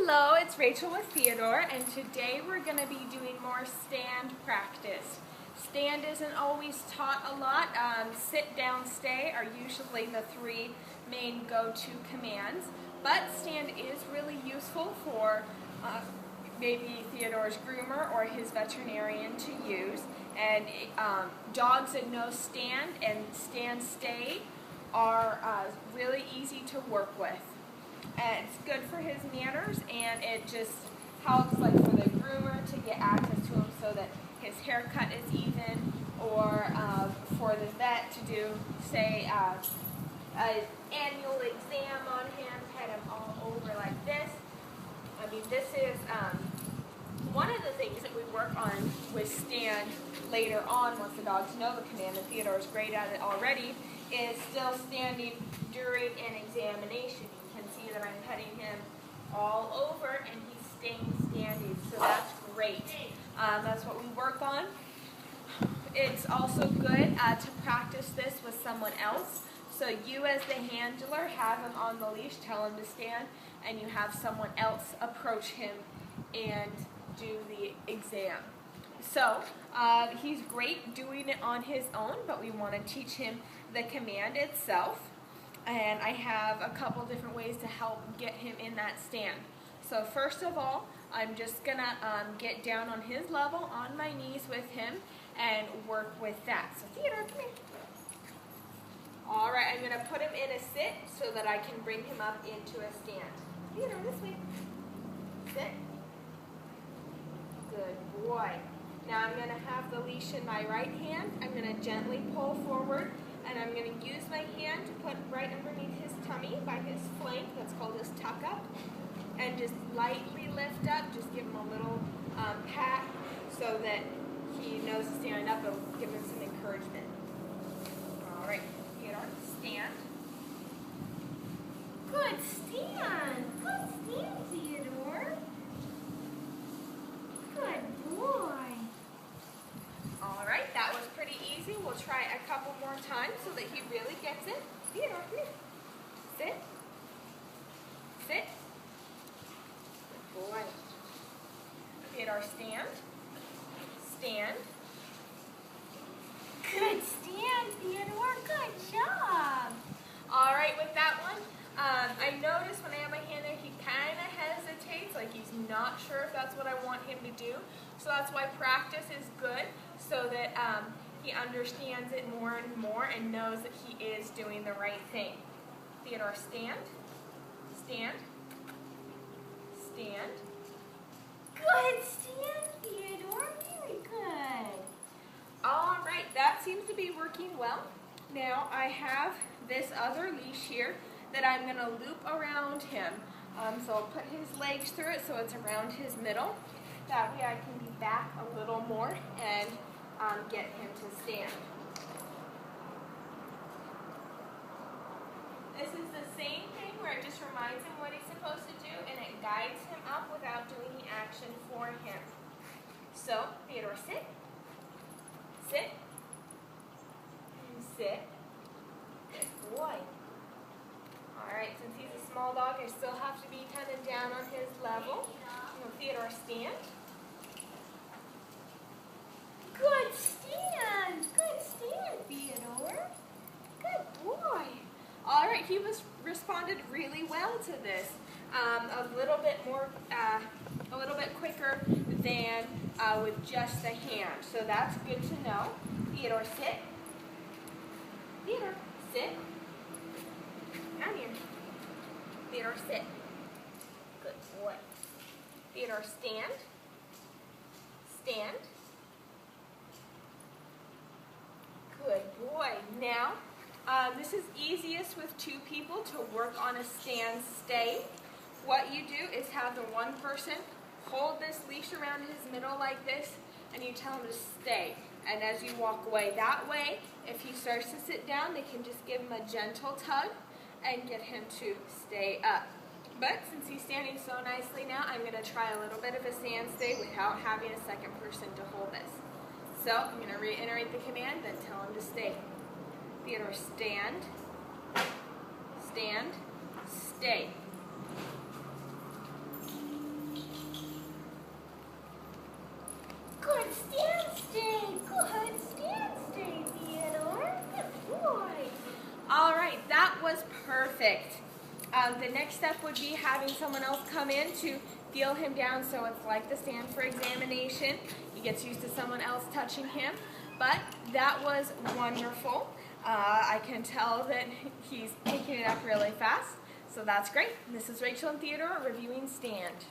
Hello, it's Rachel with Theodore, and today we're going to be doing more stand practice. Stand isn't always taught a lot. Sit, down, stay are usually the three main go-to commands, but stand is really useful for maybe Theodore's groomer or his veterinarian to use. And dogs that know stand and stand stay are really easy to work with. And it's good for his manners, and it just helps like for the groomer to get access to him so that his haircut is even, or for the vet to do, say, an annual exam on him, pet him all over like this. I mean, this is one of the things that we work on with stand later on once the dogs know the command, and Theodore's great at it already, is still standing during an examination. You can see that I'm petting him all over and he's staying standing, so that's great. That's what we work on. It's also good to practice this with someone else. So you as the handler have him on the leash, tell him to stand, and you have someone else approach him and do the exam. So he's great doing it on his own, but we want to teach him the command itself. And I have a couple different ways to help get him in that stand. So first of all, I'm just going to get down on his level, on my knees with him, and work with that. So Theodore, come here. All right, I'm going to put him in a sit so that I can bring him up into a stand. Theodore, this way. Sit. Good boy. Now I'm going to have the leash in my right hand. I'm going to gently pull forward, and I'm going to use my hand to put right underneath his tummy by his flank. That's called his tuck up. And just lightly lift up. Just give him a little pat so that he knows to stand up. It'll give him some encouragement. All right, Theodore, stand. Good stand. Good stand, Theodore. Good boy. All right, that was pretty easy. We'll try a couple more times so that he really gets it. Theodore, come here. Sit. Sit. Good boy. Theodore, stand. Stand. Good stand, Theodore. Good job. All right, with that one, I notice when I have my hand there, he kind of hesitates, like he's not sure if that's what I want him to do. So that's why practice is good, so that he understands it more and more and knows that he is doing the right thing. Theodore, stand. Stand. Stand. Good stand, Theodore. Very good. All right, that seems to be working well. Now I have this other leash here that I'm going to loop around him. So I'll put his legs through it so it's around his middle. That way I can be back a little more and get him to stand. This is the same thing where it just reminds him what he's supposed to do, and it guides him up without doing the action for him. So, Theodore, sit. Sit. And sit. Good boy. Alright, since he's a small dog, I still have to be kind of down on his level. Theodore, stand. Good stand. Good stand, Theodore. Good boy. Alright, he responded really well to this. A little bit quicker than with just the hand. So that's good to know. Theodore, sit. Theodore, sit. Down here. Theodore, sit. Good boy. Theodore, stand. Stand. Good boy. Now, this is easiest with two people to work on a stand stay. What you do is have the one person hold this leash around his middle like this, and you tell him to stay. And as you walk away that way, if he starts to sit down, they can just give him a gentle tug and get him to stay up. But since he's standing so nicely now, I'm going to try a little bit of a stand stay without having a second person to hold this. So I'm going to reiterate the command, then tell him to stay. Theodore, stand, stand, stay. stand stay. Good stand stay, Theodore. Good boy. All right, that was perfect. The next step would be having someone else come in to feel him down, so it's like the stand for examination. He gets used to someone else touching him, but that was wonderful. I can tell that he's picking it up really fast, so that's great. This is Rachel and Theodore reviewing Stand.